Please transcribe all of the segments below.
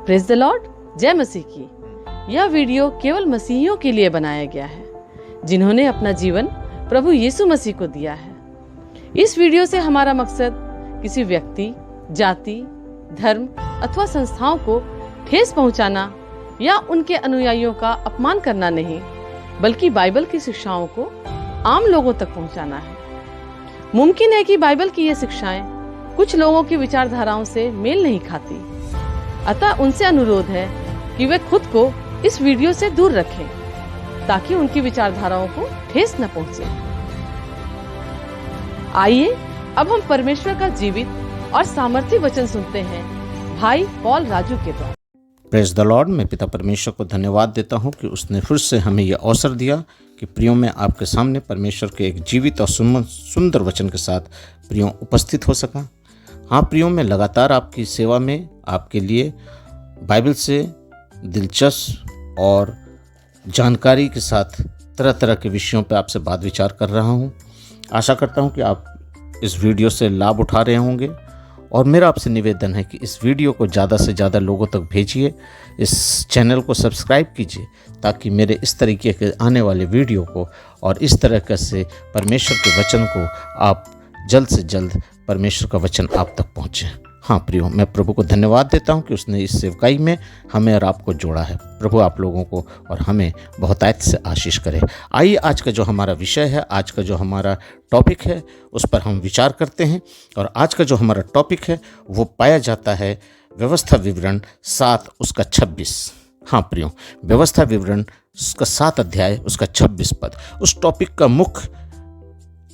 Praise the Lord, जय मसीह की। यह वीडियो केवल मसीहियों के लिए बनाया गया है जिन्होंने अपना जीवन प्रभु यीशु मसीह को दिया है। इस वीडियो से हमारा मकसद किसी व्यक्ति, जाति, धर्म अथवा संस्थाओं को ठेस पहुंचाना या उनके अनुयायियों का अपमान करना नहीं, बल्कि बाइबल की शिक्षाओं को आम लोगों तक पहुंचाना है। मुमकिन है कि बाइबल की ये शिक्षाएं कुछ लोगों की विचारधाराओं से मेल नहीं खाती, अतः उनसे अनुरोध है कि वे खुद को इस वीडियो से दूर रखें ताकि उनकी विचारधाराओं को ठेस न पहुंचे। आइए अब हम परमेश्वर का जीवित और सामर्थी वचन सुनते हैं भाई पॉल राजू के द्वारा। Praise the Lord. मैं पिता परमेश्वर को धन्यवाद देता हूं कि उसने फिर से हमें यह अवसर दिया कि प्रियो में आपके सामने परमेश्वर के एक जीवित और सुंदर वचन के साथ प्रियो उपस्थित हो सका। हाँ प्रियो, मैं लगातार आपकी सेवा में आपके लिए बाइबल से दिलचस्प और जानकारी के साथ तरह तरह के विषयों पर आपसे बात विचार कर रहा हूँ। आशा करता हूँ कि आप इस वीडियो से लाभ उठा रहे होंगे और मेरा आपसे निवेदन है कि इस वीडियो को ज़्यादा से ज़्यादा लोगों तक भेजिए। इस चैनल को सब्सक्राइब कीजिए ताकि मेरे इस तरीके के आने वाले वीडियो को और इस तरह से परमेश्वर के वचन को आप जल्द से जल्द परमेश्वर का वचन आप तक पहुँचे। हाँ प्रियो, मैं प्रभु को धन्यवाद देता हूँ कि उसने इस सेवकाई में हमें और आपको जोड़ा है। प्रभु आप लोगों को और हमें बहुतायत से आशीष करे। आइए आज का जो हमारा विषय है, आज का जो हमारा टॉपिक है, उस पर हम विचार करते हैं। और आज का जो हमारा टॉपिक है वो पाया जाता है व्यवस्था विवरण 7 उसका 26। हाँ प्रियो, व्यवस्था विवरण उसका 7 अध्याय उसका 26 पद। उस टॉपिक का मुख्य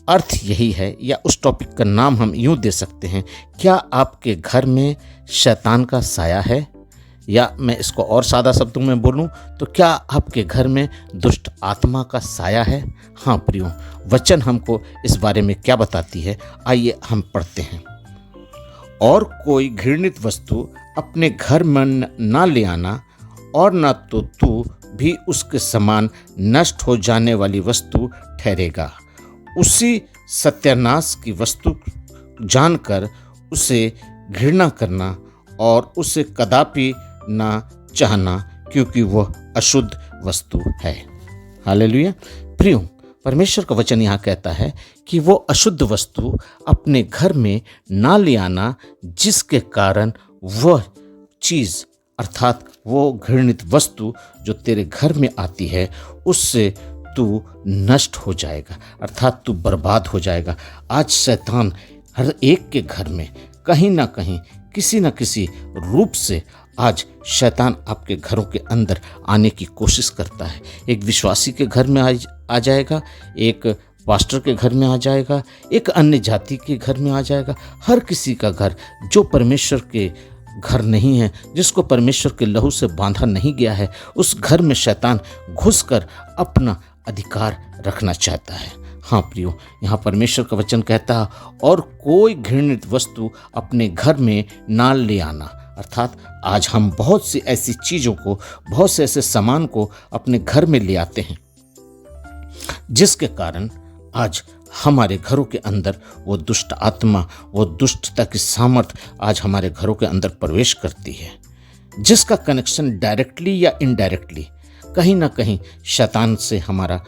अर्थ यही है, या उस टॉपिक का नाम हम यूँ दे सकते हैं, क्या आपके घर में शैतान का साया है? या मैं इसको और सादा शब्दों में बोलूं तो क्या आपके घर में दुष्ट आत्मा का साया है? हाँ प्रियो, वचन हमको इस बारे में क्या बताती है, आइए हम पढ़ते हैं। और कोई घृणित वस्तु अपने घर में न ले आना, और न तो तू भी उसके समान नष्ट हो जाने वाली वस्तु ठहरेगा। उसी सत्यानाश की वस्तु जानकर उसे घृणा करना और उसे कदापि ना चाहना, क्योंकि वह अशुद्ध वस्तु है। हालेलुया। प्रियो, परमेश्वर का वचन यहाँ कहता है कि वो अशुद्ध वस्तु अपने घर में ना ले आना, जिसके कारण वह चीज़ अर्थात वो घृणित वस्तु जो तेरे घर में आती है उससे तू नष्ट हो जाएगा, अर्थात तू बर्बाद हो जाएगा। आज शैतान हर एक के घर में कहीं ना कहीं किसी न किसी रूप से आज शैतान आपके घरों के अंदर आने की कोशिश करता है। एक विश्वासी के घर में आ जाएगा, एक पास्टर के घर में आ जाएगा, एक अन्य जाति के घर में आ जाएगा। हर किसी का घर जो परमेश्वर के घर नहीं है, जिसको परमेश्वर के लहू से बांधा नहीं गया है, उस घर में शैतान घुसकर अपना अधिकार रखना चाहता है। हाँ प्रियो, यहाँ परमेश्वर का वचन कहता है, और कोई घृणित वस्तु अपने घर में ना ले आना, अर्थात आज हम बहुत सी ऐसी चीज़ों को, बहुत से ऐसे सामान को अपने घर में ले आते हैं, जिसके कारण आज हमारे घरों के अंदर वो दुष्ट आत्मा, वो दुष्टता की सामर्थ आज हमारे घरों के अंदर प्रवेश करती है, जिसका कनेक्शन डायरेक्टली या इनडायरेक्टली कहीं ना कहीं शैतान से हमारा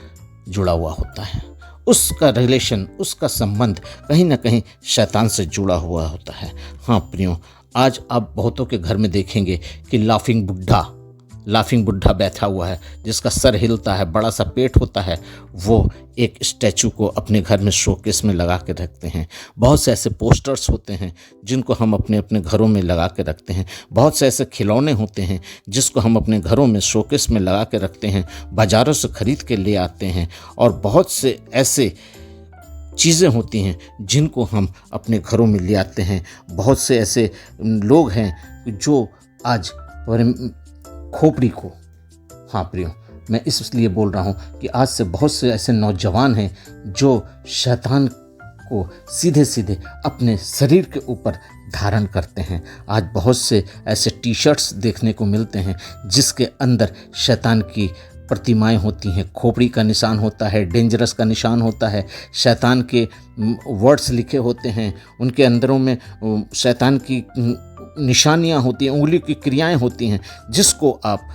जुड़ा हुआ होता है। उसका रिलेशन, उसका संबंध कहीं ना कहीं शैतान से जुड़ा हुआ होता है। हाँ प्रियो, आज आप बहुतों के घर में देखेंगे कि लाफिंग बुड्ढा बैठा हुआ है, जिसका सर हिलता है, बड़ा सा पेट होता है। वो एक स्टैचू को अपने घर में शोकेस में लगा के रखते हैं। बहुत से ऐसे पोस्टर्स होते हैं जिनको हम अपने अपने घरों में लगा के रखते हैं। बहुत से ऐसे खिलौने होते हैं जिसको हम अपने घरों में शोकेस में लगा के रखते हैं, बाज़ारों से ख़रीद के ले आते हैं। और बहुत से ऐसे चीज़ें होती हैं जिनको हम अपने घरों में ले आते हैं। बहुत से ऐसे लोग हैं जो आज खोपड़ी को, हाँ प्रियो, मैं इसलिए बोल रहा हूँ कि आज से बहुत से ऐसे नौजवान हैं जो शैतान को सीधे सीधे अपने शरीर के ऊपर धारण करते हैं। आज बहुत से ऐसे टी शर्ट्स देखने को मिलते हैं जिसके अंदर शैतान की प्रतिमाएं होती हैं। खोपड़ी का निशान होता है, डेंजरस का निशान होता है, शैतान के वर्ड्स लिखे होते हैं, उनके अंदरों में शैतान की निशानियाँ होती हैं, उंगली की क्रियाएं होती हैं, जिसको आप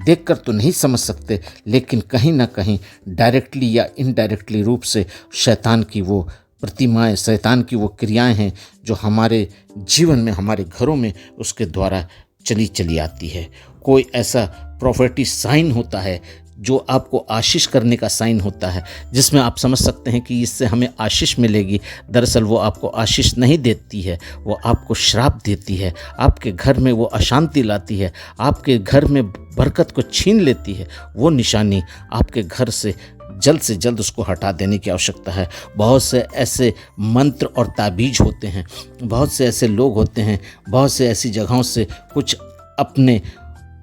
देखकर तो नहीं समझ सकते, लेकिन कहीं ना कहीं डायरेक्टली या इनडायरेक्टली रूप से शैतान की वो प्रतिमाएं, शैतान की वो क्रियाएं हैं जो हमारे जीवन में, हमारे घरों में उसके द्वारा चली आती है। कोई ऐसा प्रॉफिटी साइन होता है जो आपको आशीष करने का साइन होता है, जिसमें आप समझ सकते हैं कि इससे हमें आशीष मिलेगी। दरअसल वो आपको आशीष नहीं देती है, वो आपको श्राप देती है, आपके घर में वो अशांति लाती है, आपके घर में बरकत को छीन लेती है। वो निशानी आपके घर से जल्द उसको हटा देने की आवश्यकता है। बहुत से ऐसे मंत्र और ताबीज होते हैं, बहुत से ऐसे लोग होते हैं, बहुत से ऐसी जगहों से कुछ अपने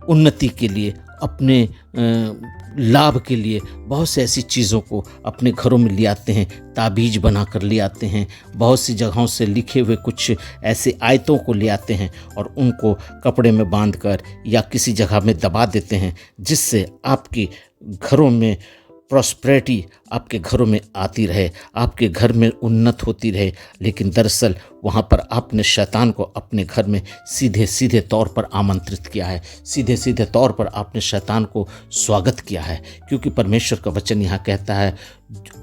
उन्नति के लिए, अपने लाभ के लिए बहुत से ऐसी चीज़ों को अपने घरों में ले आते हैं, ताबीज बना कर ले आते हैं। बहुत सी जगहों से लिखे हुए कुछ ऐसे आयतों को ले आते हैं और उनको कपड़े में बांधकर या किसी जगह में दबा देते हैं, जिससे आपके घरों में प्रॉस्पेरिटी, आपके घरों में आती रहे, आपके घर में उन्नत होती रहे। लेकिन दरअसल वहाँ पर आपने शैतान को अपने घर में सीधे तौर पर आमंत्रित किया है, सीधे तौर पर आपने शैतान को स्वागत किया है। क्योंकि परमेश्वर का वचन यहाँ कहता है,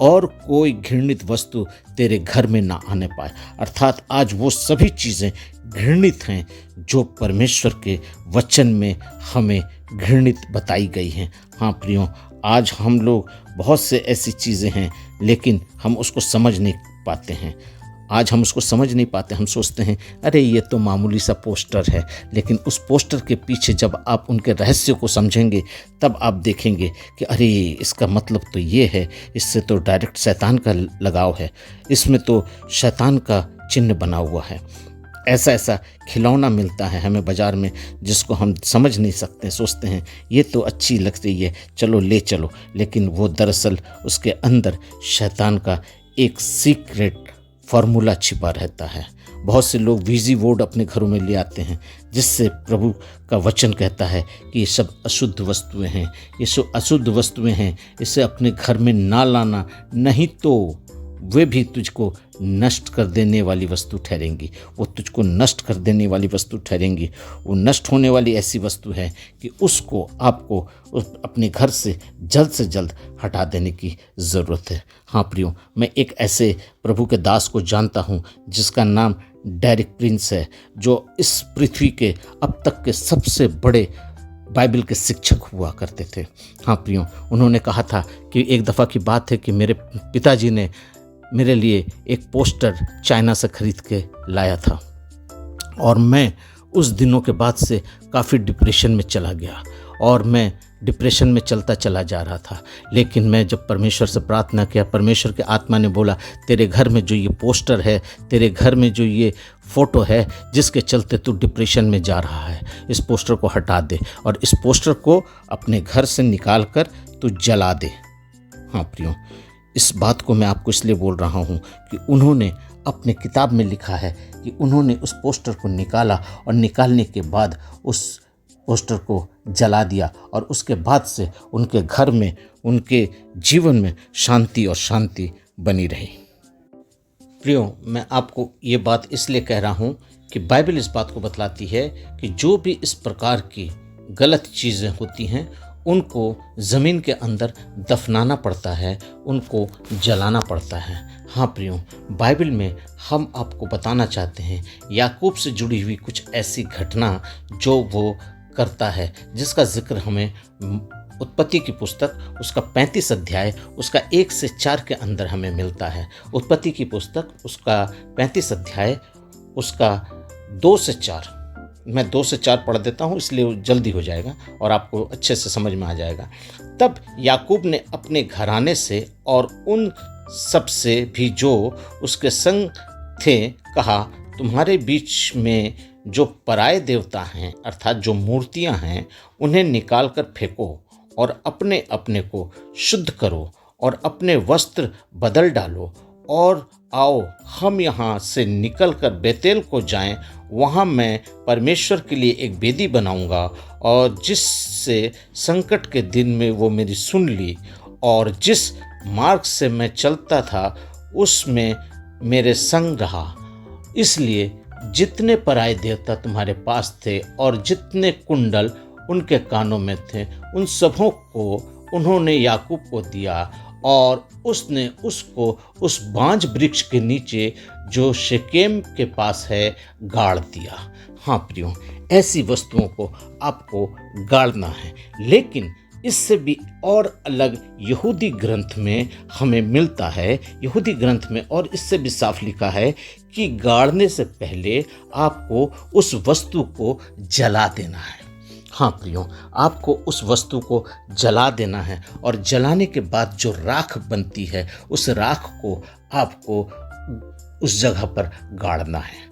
और कोई घृणित वस्तु तेरे घर में ना आने पाए। अर्थात आज वो सभी चीज़ें घृणित हैं जो परमेश्वर के वचन में हमें घृणित बताई गई हैं। हाँ प्रियो, आज हम लोग बहुत से ऐसी चीज़ें हैं, लेकिन हम उसको समझ नहीं पाते हैं। आज हम उसको समझ नहीं पाते। हम सोचते हैं अरे ये तो मामूली सा पोस्टर है, लेकिन उस पोस्टर के पीछे जब आप उनके रहस्य को समझेंगे तब आप देखेंगे कि अरे इसका मतलब तो ये है, इससे तो डायरेक्ट शैतान का लगाव है, इसमें तो शैतान का चिन्ह बना हुआ है। ऐसा खिलौना मिलता है हमें बाज़ार में जिसको हम समझ नहीं सकते, सोचते हैं ये तो अच्छी लग रही है, चलो ले चलो, लेकिन वो दरअसल उसके अंदर शैतान का एक सीक्रेट फार्मूला छिपा रहता है। बहुत से लोग वीजी बोर्ड अपने घरों में ले आते हैं, जिससे प्रभु का वचन कहता है कि ये सब अशुद्ध वस्तुएं हैं, ये सब अशुद्ध वस्तुएं हैं, इसे अपने घर में ना लाना, नहीं तो वे भी तुझको नष्ट कर देने वाली वस्तु ठहरेंगी। वो तुझको नष्ट कर देने वाली वस्तु ठहरेंगी। वो नष्ट होने वाली ऐसी वस्तु है कि उसको आपको अपने घर से जल्द हटा देने की ज़रूरत है। हाँ प्रियो, मैं एक ऐसे प्रभु के दास को जानता हूँ जिसका नाम डेरिक प्रिंस है, जो इस पृथ्वी के अब तक के सबसे बड़े बाइबल के शिक्षक हुआ करते थे। हाँ प्रियो, उन्होंने कहा था कि एक दफ़ा की बात है कि मेरे पिताजी ने मेरे लिए एक पोस्टर चाइना से खरीद के लाया था, और मैं उस दिनों के बाद से काफ़ी डिप्रेशन में चला गया, और मैं डिप्रेशन में चलता चला जा रहा था। लेकिन मैं जब परमेश्वर से प्रार्थना किया, परमेश्वर के आत्मा ने बोला, तेरे घर में जो ये पोस्टर है, तेरे घर में जो ये फ़ोटो है जिसके चलते तू डिप्रेशन में जा रहा है, इस पोस्टर को हटा दे और इस पोस्टर को अपने घर से निकाल कर तू जला दे। हाँ प्रियो, इस बात को मैं आपको इसलिए बोल रहा हूँ कि उन्होंने अपने किताब में लिखा है कि उन्होंने उस पोस्टर को निकाला और निकालने के बाद उस पोस्टर को जला दिया, और उसके बाद से उनके घर में, उनके जीवन में शांति बनी रही। प्रियो, मैं आपको ये बात इसलिए कह रहा हूँ कि बाइबल इस बात को बतलाती है कि जो भी इस प्रकार की गलत चीज़ें होती हैं उनको ज़मीन के अंदर दफनाना पड़ता है, उनको जलाना पड़ता है। हाँ प्रियो, बाइबल में हम आपको बताना चाहते हैं याकूब से जुड़ी हुई कुछ ऐसी घटना जो वो करता है, जिसका जिक्र हमें उत्पत्ति की पुस्तक उसका 35 अध्याय उसका 1 से 4 के अंदर हमें मिलता है। उत्पत्ति की पुस्तक उसका 35 अध्याय उसका 2 से 4, मैं 2 से 4 पढ़ देता हूँ, इसलिए जल्दी हो जाएगा और आपको अच्छे से समझ में आ जाएगा। तब याकूब ने अपने घराने से और उन सब से भी जो उसके संग थे कहा, तुम्हारे बीच में जो पराये देवता हैं, अर्थात जो मूर्तियां हैं, उन्हें निकाल कर फेंको और अपने अपने को शुद्ध करो और अपने वस्त्र बदल डालो और आओ हम यहाँ से निकल कर बेतेल को जाएं। वहाँ मैं परमेश्वर के लिए एक वेदी बनाऊंगा, और जिससे संकट के दिन में वो मेरी सुन ली, और जिस मार्ग से मैं चलता था उसमें मेरे संग रहा। इसलिए जितने पराये देवता तुम्हारे पास थे और जितने कुंडल उनके कानों में थे, उन सबों को उन्होंने याकूब को दिया और उसने उसको उस बांज वृक्ष के नीचे जो शेकेम के पास है गाड़ दिया। हाँ प्रियो, ऐसी वस्तुओं को आपको गाड़ना है। लेकिन इससे भी और अलग यहूदी ग्रंथ में हमें मिलता है। यहूदी ग्रंथ में और इससे भी साफ लिखा है कि गाड़ने से पहले आपको उस वस्तु को जला देना है। हाँ प्रियो, आपको उस वस्तु को जला देना है और जलाने के बाद जो राख बनती है उस राख को आपको उस जगह पर गाड़ना है।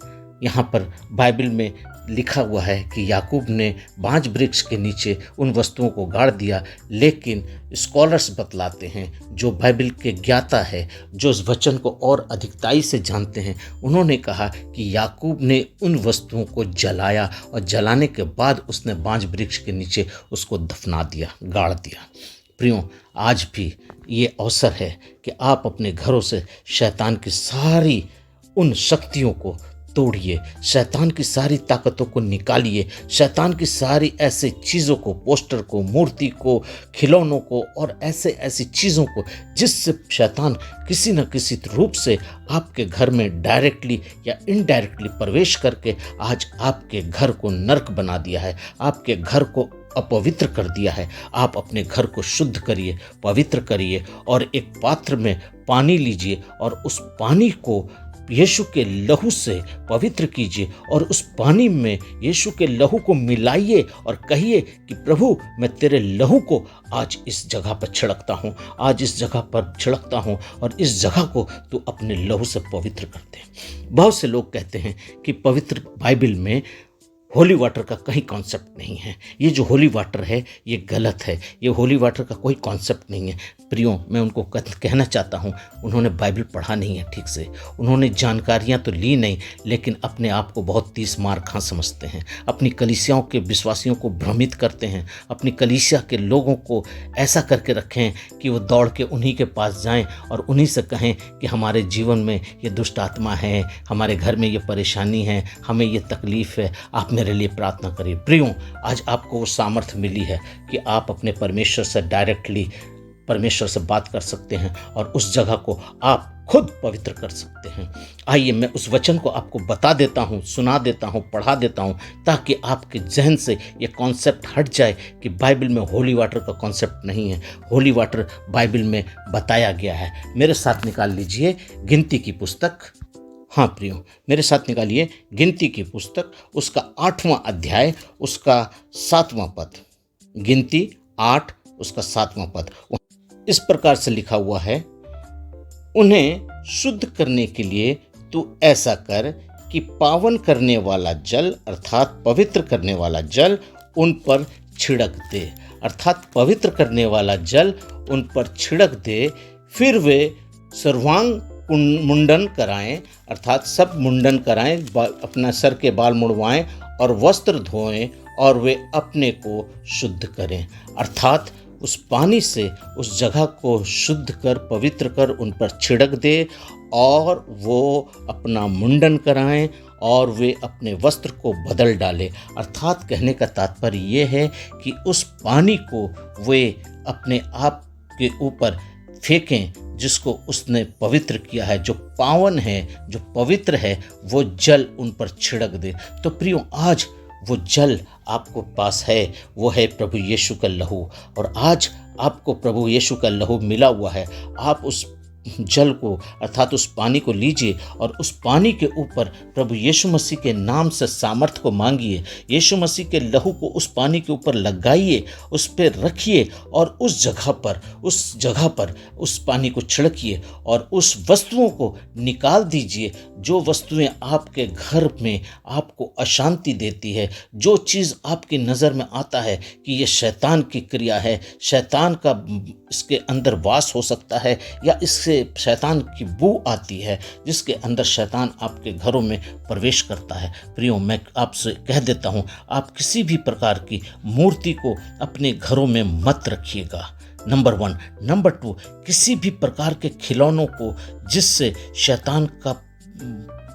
यहाँ पर बाइबल में लिखा हुआ है कि याकूब ने बांज वृक्ष के नीचे उन वस्तुओं को गाड़ दिया, लेकिन स्कॉलर्स बतलाते हैं, जो बाइबल के ज्ञाता है, जो इस वचन को और अधिकताई से जानते हैं, उन्होंने कहा कि याकूब ने उन वस्तुओं को जलाया और जलाने के बाद उसने बांज वृक्ष के नीचे उसको दफना दिया, गाड़ दिया। प्रियो, आज भी ये अवसर है कि आप अपने घरों से शैतान की सारी उन शक्तियों को तोड़िए, शैतान की सारी ताकतों को निकालिए, शैतान की सारी ऐसे चीज़ों को, पोस्टर को, मूर्ति को, खिलौनों को और ऐसी चीज़ों को जिससे शैतान किसी न किसी रूप से आपके घर में डायरेक्टली या इनडायरेक्टली प्रवेश करके आज आपके घर को नर्क बना दिया है, आपके घर को अपवित्र कर दिया है। आप अपने घर को शुद्ध करिए, पवित्र करिए और एक पात्र में पानी लीजिए और उस पानी को यीशु के लहू से पवित्र कीजिए और उस पानी में यीशु के लहू को मिलाइए और कहिए कि प्रभु, मैं तेरे लहू को आज इस जगह पर छिड़कता हूँ, आज इस जगह पर छिड़कता हूँ और इस जगह को तू अपने लहू से पवित्र कर दे। बहुत से लोग कहते हैं कि पवित्र बाइबल में होली वाटर का कहीं कॉन्सेप्ट नहीं है। ये जो होली वाटर है ये गलत है, ये होली वाटर का कोई कॉन्सेप्ट नहीं है। प्रियो, मैं उनको कहना चाहता हूँ, उन्होंने बाइबल पढ़ा नहीं है ठीक से, उन्होंने जानकारियाँ तो ली नहीं, लेकिन अपने आप को बहुत 30 मार खां समझते हैं, अपनी कलीसियाओं के विश्वासियों को भ्रमित करते हैं, अपनी कलीसिया के लोगों को ऐसा करके रखें कि वो दौड़ के उन्हीं के पास जाएं और उन्हीं से कहें कि हमारे जीवन में ये दुष्ट आत्मा है, हमारे घर में ये परेशानी है, हमें ये तकलीफ़ है, आप मेरे लिए प्रार्थना करिए। प्रियो, आज आपको वो सामर्थ्य मिली है कि आप अपने परमेश्वर से डायरेक्टली परमेश्वर से बात कर सकते हैं और उस जगह को आप खुद पवित्र कर सकते हैं। आइए मैं उस वचन को आपको बता देता हूँ, सुना देता हूँ, पढ़ा देता हूँ, ताकि आपके जहन से ये कॉन्सेप्ट हट जाए कि बाइबल में होली वाटर का कॉन्सेप्ट नहीं है। होली वाटर बाइबल में बताया गया है। मेरे साथ निकाल लीजिए गिनती की पुस्तक। हाँ प्रियो, मेरे साथ निकालिए गिनती की पुस्तक, उसका 8वां अध्याय, उसका 7वां पद। गिनती 8 उसका 7वां पद इस प्रकार से लिखा हुआ है, उन्हें शुद्ध करने के लिए तू ऐसा कर कि पावन करने वाला जल अर्थात पवित्र करने वाला जल उन पर छिड़क दे, अर्थात पवित्र करने वाला जल उन पर छिड़क दे। फिर वे सर्वांग मुंडन कराएं, अर्थात सब मुंडन कराएं, अपना सर के बाल मुड़वाएं और वस्त्र धोएं और वे अपने को शुद्ध करें, अर्थात उस पानी से उस जगह को शुद्ध कर, पवित्र कर उन पर छिड़क दे और वो अपना मुंडन कराएं और वे अपने वस्त्र को बदल डालें। अर्थात कहने का तात्पर्य ये है कि उस पानी को वे अपने आप के ऊपर फेंकें जिसको उसने पवित्र किया है, जो पावन है, जो पवित्र है, वो जल उन पर छिड़क दे। तो प्रियो, आज वो जल आपको पास है, वो है प्रभु यीशु का लहू, और आज आपको प्रभु यीशु का लहू मिला हुआ है। आप उस जल को अर्थात उस पानी को लीजिए और उस पानी के ऊपर प्रभु यीशु मसीह के नाम से सामर्थ को मांगिए। यीशु मसीह के लहू को उस पानी के ऊपर लगाइए, उस पर रखिए और उस जगह पर उस पानी को छिड़किए और उस वस्तुओं को निकाल दीजिए जो वस्तुएं आपके घर में आपको अशांति देती है, जो चीज़ आपकी नज़र में आता है कि ये शैतान की क्रिया है, शैतान का इसके अंदर वास हो सकता है, या इससे शैतान की बू आती है जिसके अंदर शैतान आपके घरों में प्रवेश करता है। प्रियो, मैं आपसे कह देता हूँ, आप किसी भी प्रकार की मूर्ति को अपने घरों में मत रखिएगा, नंबर 1। नंबर 2, किसी भी प्रकार के खिलौनों को जिससे शैतान का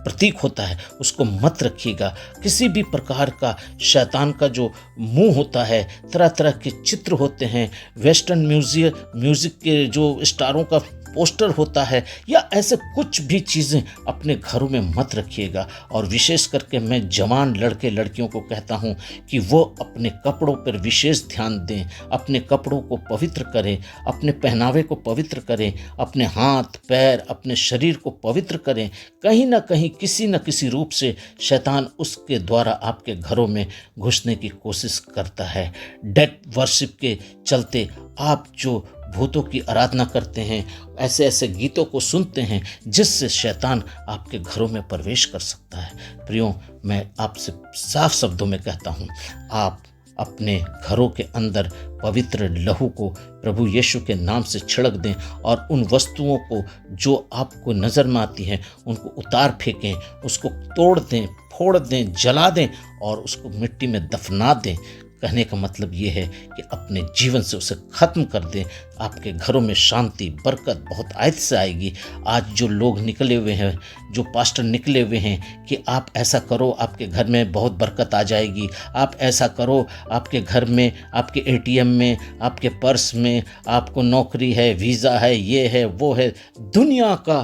प्रतीक होता है उसको मत रखिएगा। किसी भी प्रकार का शैतान का जो मुंह होता है, तरह तरह के चित्र होते हैं, वेस्टर्न म्यूजिक के जो स्टारों का पोस्टर होता है, या ऐसे कुछ भी चीज़ें अपने घरों में मत रखिएगा। और विशेष करके मैं जवान लड़के लड़कियों को कहता हूँ कि वो अपने कपड़ों पर विशेष ध्यान दें, अपने कपड़ों को पवित्र करें, अपने पहनावे को पवित्र करें, अपने हाथ पैर अपने शरीर को पवित्र करें। कहीं ना कहीं किसी न किसी रूप से शैतान उसके द्वारा आपके घरों में घुसने की कोशिश करता है। डेथ वर्शिप के चलते आप जो भूतों की आराधना करते हैं, ऐसे ऐसे गीतों को सुनते हैं जिससे शैतान आपके घरों में प्रवेश कर सकता है। प्रियो, मैं आपसे साफ शब्दों में कहता हूँ, आप अपने घरों के अंदर पवित्र लहू को प्रभु यीशु के नाम से छिड़क दें और उन वस्तुओं को जो आपको नज़र में आती हैं उनको उतार फेंकें, उसको तोड़ दें, फोड़ दें, जला दें और उसको मिट्टी में दफना दें। कहने का मतलब ये है कि अपने जीवन से उसे ख़त्म कर दें। आपके घरों में शांति बरकत बहुत आयत से आएगी। आज जो लोग निकले हुए हैं, जो पास्टर निकले हुए हैं कि आप ऐसा करो आपके घर में बहुत बरकत आ जाएगी, आप ऐसा करो आपके घर में, आपके एटीएम में, आपके पर्स में आपको नौकरी है, वीज़ा है, ये है वो है, दुनिया का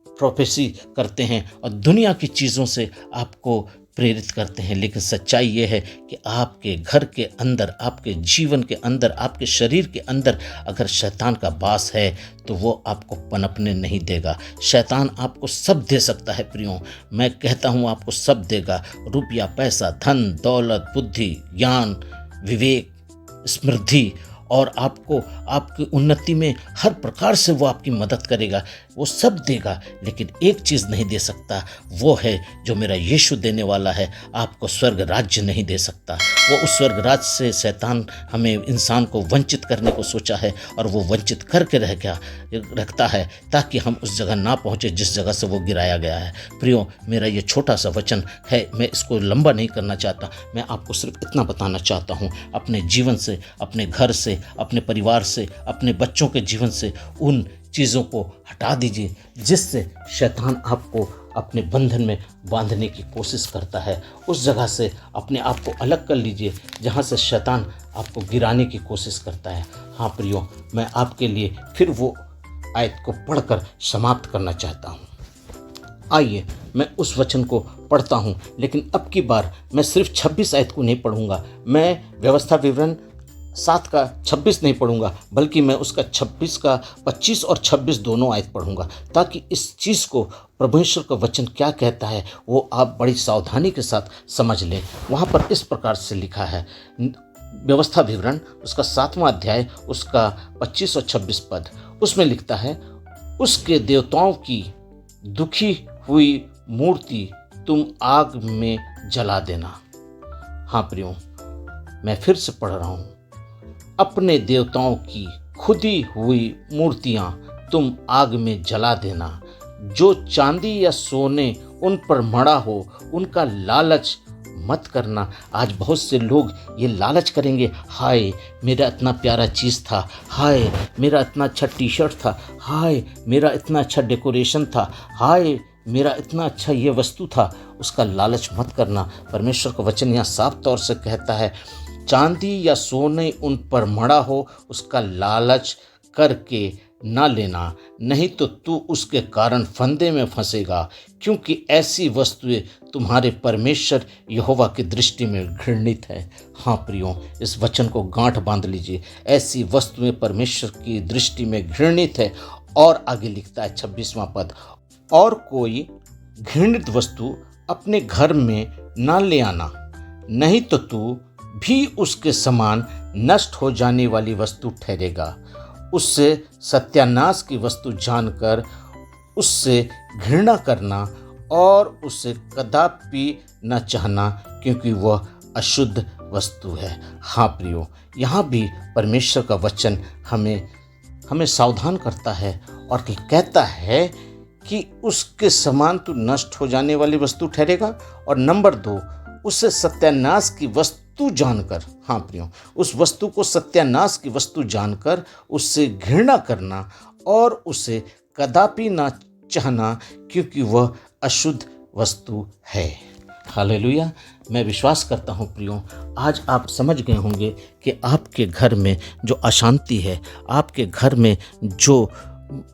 प्रोफेसी करते हैं और दुनिया की चीज़ों से आपको प्रेरित करते हैं। लेकिन सच्चाई ये है कि आपके घर के अंदर, आपके जीवन के अंदर, आपके शरीर के अंदर अगर शैतान का वास है तो वो आपको पनपने नहीं देगा। शैतान आपको सब दे सकता है प्रियो, मैं कहता हूँ आपको सब देगा। रुपया, पैसा, धन, दौलत, बुद्धि, ज्ञान, विवेक, समृद्धि, और आपको आपकी उन्नति में हर प्रकार से वो आपकी मदद करेगा, वो सब देगा। लेकिन एक चीज़ नहीं दे सकता, वो है जो मेरा यीशु देने वाला है। आपको स्वर्ग राज्य नहीं दे सकता। वो उस स्वर्ग राज्य से शैतान हमें, इंसान को वंचित करने को सोचा है और वो वंचित करके रखता है ताकि हम उस जगह ना पहुँचे जिस जगह से वो गिराया गया है। प्रियो, मेरा ये छोटा सा वचन है, मैं इसको लंबा नहीं करना चाहता। मैं आपको सिर्फ इतना बताना चाहता हूँ, अपने जीवन से, अपने घर से, अपने परिवार से, अपने बच्चों के जीवन से उन चीज़ों को हटा दीजिए जिससे शैतान आपको अपने बंधन में बांधने की कोशिश करता है। उस जगह से अपने आप को अलग कर लीजिए जहाँ से शैतान आपको गिराने की कोशिश करता है। हाँ प्रियो, मैं आपके लिए फिर वो आयत को पढ़कर समाप्त करना चाहता हूँ। आइए मैं उस वचन को पढ़ता हूँ, लेकिन अब की बार मैं सिर्फ 26 आयत को नहीं पढ़ूँगा। मैं व्यवस्था विवरण 7 का 26 नहीं पढ़ूंगा, बल्कि मैं उसका 26 का 25 और 26 दोनों आयत पढ़ूंगा, ताकि इस चीज़ को परमेश्वर का वचन क्या कहता है वो आप बड़ी सावधानी के साथ समझ लें। वहाँ पर इस प्रकार से लिखा है, व्यवस्था विवरण उसका 7वां अध्याय उसका 25 और 26 पद, उसमें लिखता है, उसके देवताओं की दुखी हुई मूर्ति तुम आग में जला देना। हाँ प्रियो, मैं फिर से पढ़ रहा हूँ, अपने देवताओं की खुदी हुई मूर्तियां तुम आग में जला देना। जो चांदी या सोने उन पर मढ़ा हो उनका लालच मत करना। आज बहुत से लोग ये लालच करेंगे, हाय मेरा इतना प्यारा चीज़ था, हाय मेरा इतना अच्छा टी शर्ट था, हाय मेरा इतना अच्छा डेकोरेशन था, हाय मेरा इतना अच्छा ये वस्तु था, उसका लालच मत करना। परमेश्वर का वचन यहाँ साफ तौर से कहता है, चांदी या सोने उन पर मढ़ा हो उसका लालच करके ना लेना, नहीं तो तू उसके कारण फंदे में फंसेगा, क्योंकि ऐसी वस्तुएं तुम्हारे परमेश्वर यहोवा की दृष्टि में घृणित है। हाँ प्रियो, इस वचन को गांठ बांध लीजिए, ऐसी वस्तुएं परमेश्वर की दृष्टि में घृणित है। और आगे लिखता है 26वां पद, और कोई घृणित वस्तु अपने घर में ना ले आना, नहीं तो तू भी उसके समान नष्ट हो जाने वाली वस्तु ठहरेगा। उससे सत्यानाश की वस्तु जानकर उससे घृणा करना और उसे कदापि न चाहना, क्योंकि वह अशुद्ध वस्तु है। हाँ प्रियो, यहाँ भी परमेश्वर का वचन हमें सावधान करता है और कहता है कि उसके समान तू नष्ट हो जाने वाली वस्तु ठहरेगा। और नंबर 2, उससे सत्यानाश की वस्तु जानकर, हाँ प्रियो, उस वस्तु को सत्यानाश की वस्तु जानकर उससे घृणा करना और उसे कदापि ना चाहना, क्योंकि वह अशुद्ध वस्तु है। हालेलुया। मैं विश्वास करता हूँ प्रियो, आज आप समझ गए होंगे कि आपके घर में जो अशांति है, आपके घर में जो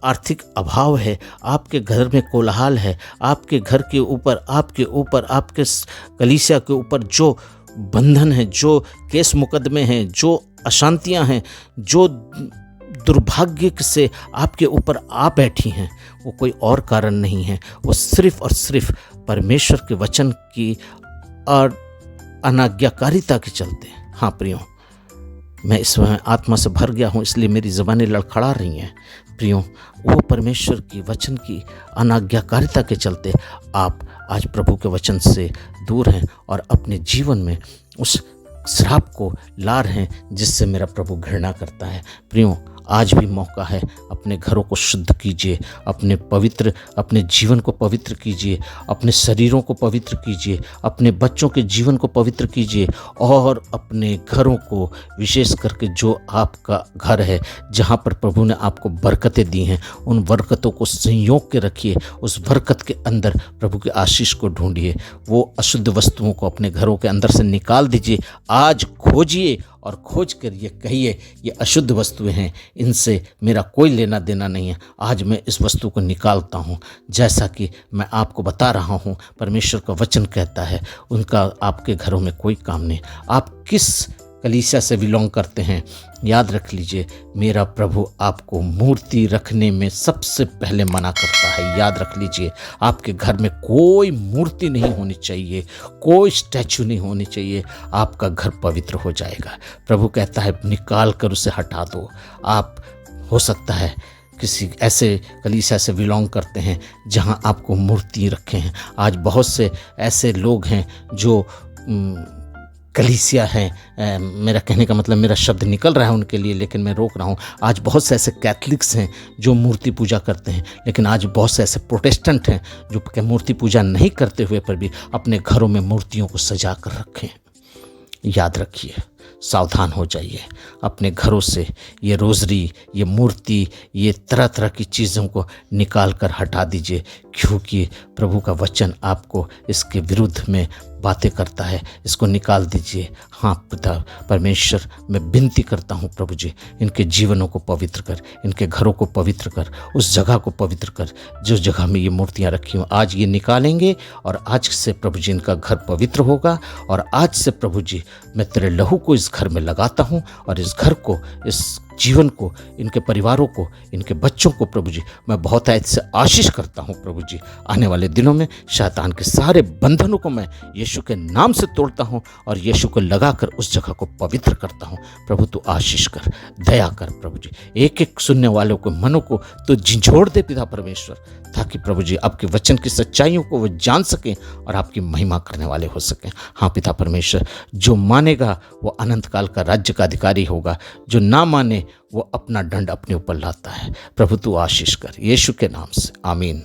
आर्थिक अभाव है, आपके घर में कोलाहल है, आपके घर के ऊपर, आपके कलीसिया के ऊपर जो बंधन है, जो केस मुकदमे हैं, जो अशांतियां हैं, जो दुर्भाग्य से आपके ऊपर आ बैठी हैं, वो कोई और कारण नहीं है, वो सिर्फ और सिर्फ परमेश्वर के वचन की और अनाज्ञाकारिता के चलते। हाँ प्रियो, मैं इस समय आत्मा से भर गया हूँ, इसलिए मेरी ज़बानें लड़खड़ा रही हैं। प्रियो, वो परमेश्वर की वचन की अनाज्ञाकारिता के चलते आप आज प्रभु के वचन से दूर हैं और अपने जीवन में उस श्राप को ला रहे हैं जिससे मेरा प्रभु घृणा करता है। प्रियो, आज भी मौका है, अपने घरों को शुद्ध कीजिए, अपने जीवन को पवित्र कीजिए, अपने शरीरों को पवित्र कीजिए, अपने बच्चों के जीवन को पवित्र कीजिए और अपने घरों को, विशेष करके जो आपका घर है जहाँ पर प्रभु ने आपको बरकतें दी हैं, उन बरकतों को संयोग के रखिए। उस बरकत के अंदर प्रभु की आशीष को ढूंढिए। वो अशुद्ध वस्तुओं को अपने घरों के अंदर से निकाल दीजिए। आज खोजिए और खोज कर ये कहिए, ये अशुद्ध वस्तुएं हैं, इनसे मेरा कोई लेना देना नहीं है। आज मैं इस वस्तु को निकालता हूँ। जैसा कि मैं आपको बता रहा हूँ, परमेश्वर का वचन कहता है, उनका आपके घरों में कोई काम नहीं। आप किस कलीसिया से बिलोंग करते हैं, याद रख लीजिए, मेरा प्रभु आपको मूर्ति रखने में सबसे पहले मना करता है। याद रख लीजिए, आपके घर में कोई मूर्ति नहीं होनी चाहिए, कोई स्टैचू नहीं होनी चाहिए। आपका घर पवित्र हो जाएगा। प्रभु कहता है, निकाल कर उसे हटा दो। आप हो सकता है किसी ऐसे कलीसिया से बिलोंग करते हैं जहां आपको मूर्ति रखे हैं। आज बहुत से ऐसे लोग हैं जो कलीसिया है, मेरा कहने का मतलब, मेरा शब्द निकल रहा है उनके लिए, लेकिन मैं रोक रहा हूँ। आज बहुत से ऐसे कैथलिक्स हैं जो मूर्ति पूजा करते हैं, लेकिन आज बहुत से ऐसे प्रोटेस्टेंट हैं जो मूर्ति पूजा नहीं करते हुए पर भी अपने घरों में मूर्तियों को सजा कर रखे हैं। याद रखिए, सावधान हो जाइए। अपने घरों से ये रोज़री, ये मूर्ति, ये तरह तरह की चीज़ों को निकाल कर हटा दीजिए, क्योंकि प्रभु का वचन आपको इसके विरुद्ध में बातें करता है। इसको निकाल दीजिए। हाँ पिता परमेश्वर, मैं विनती करता हूँ प्रभु जी, इनके जीवनों को पवित्र कर, इनके घरों को पवित्र कर, उस जगह को पवित्र कर जो जगह में ये मूर्तियाँ रखी हों। आज ये निकालेंगे और आज से प्रभु जी इनका घर पवित्र होगा। और आज से प्रभु जी मैं तेरे लहू को इस घर में लगाता हूँ और इस घर को, इस जीवन को, इनके परिवारों को, इनके बच्चों को प्रभु जी मैं बहुत ऐसे आशीष करता हूँ प्रभु जी। आने वाले दिनों में शैतान के सारे बंधनों को मैं यीशु के नाम से तोड़ता हूँ और यीशु को लगाकर उस जगह को पवित्र करता हूँ। प्रभु तू आशीष कर, दया कर प्रभु जी। एक एक सुनने वालों को, मनों को तो झिझोड़ दे पिता परमेश्वर, ताकि प्रभु जी आपके वचन की सच्चाइयों को वो जान सकें और आपकी महिमा करने वाले हो सकें। हाँ पिता परमेश्वर, जो मानेगा वो अनंत काल का राज्य का अधिकारी होगा, जो ना माने वो अपना दंड अपने ऊपर लाता है। प्रभु तू आशीष कर, यीशु के नाम से, आमीन।